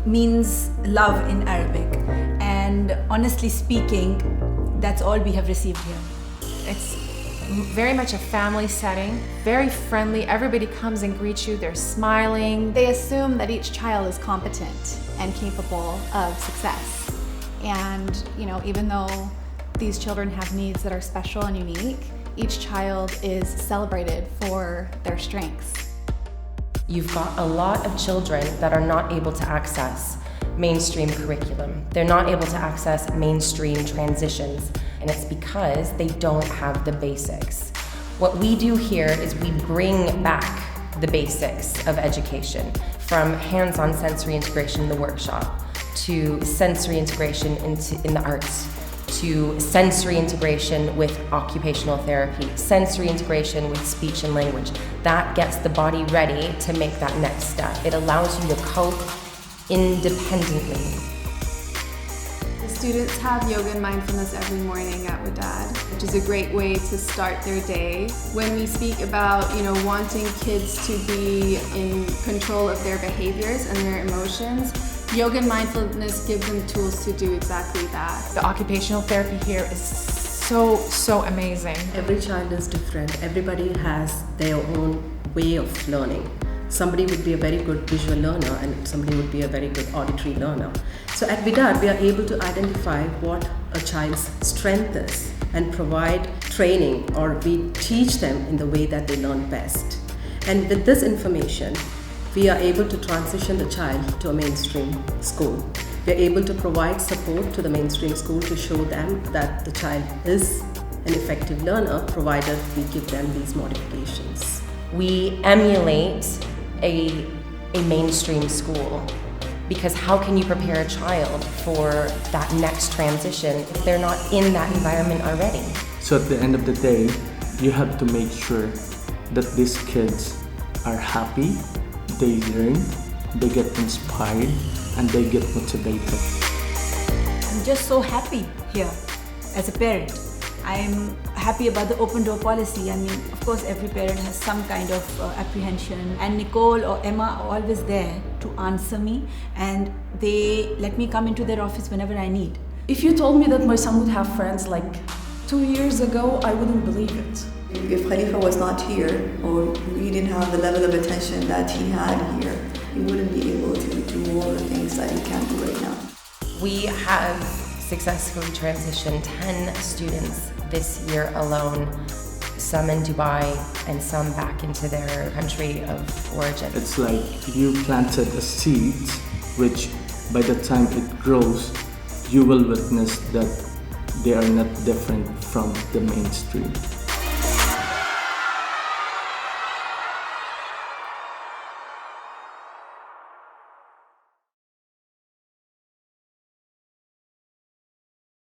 means love in Arabic. And honestly speaking, that's all we have received here. It's very much a family setting, very friendly. Everybody comes and greets you, they're smiling. They assume that each child is competent and capable of success. And, even though these children have needs that are special and unique, each child is celebrated for their strengths. You've got a lot of children that are not able to access mainstream curriculum. They're not able to access mainstream transitions, and it's because they don't have the basics. What we do here is we bring back the basics of education, from hands-on sensory integration in the workshop, to sensory integration in the arts, to sensory integration with occupational therapy, sensory integration with speech and language. That gets the body ready to make that next step. It allows you to cope independently. The students have yoga and mindfulness every morning at Widad, which is a great way to start their day. When we speak about, wanting kids to be in control of their behaviors and their emotions, yoga and mindfulness give them tools to do exactly that. The occupational therapy here is so amazing. Every child is different. Everybody has their own way of learning. Somebody would be a very good visual learner and somebody would be a very good auditory learner. So at Widad, we are able to identify what a child's strength is and provide training, or we teach them in the way that they learn best. And with this information, we are able to transition the child to a mainstream school. We are able to provide support to the mainstream school to show them that the child is an effective learner, provided we give them these modifications. We emulate a mainstream school, because how can you prepare a child for that next transition if they're not in that environment already? So at the end of the day, you have to make sure that these kids are happy, they learn, they get inspired, and they get motivated. I'm just so happy here as a parent. I'm happy about the open door policy. Of course, every parent has some kind of apprehension, and Nicole or Emma are always there to answer me, and they let me come into their office whenever I need. If you told me that my son would have friends like 2 years ago, I wouldn't believe it. If Khalifa was not here, or he didn't have the level of attention that he had here, he wouldn't be able to do all the things that he can do right now. We have successfully transitioned 10 students this year alone, some in Dubai and some back into their country of origin. It's like you planted a seed, which by the time it grows, you will witness that they are not different from the mainstream.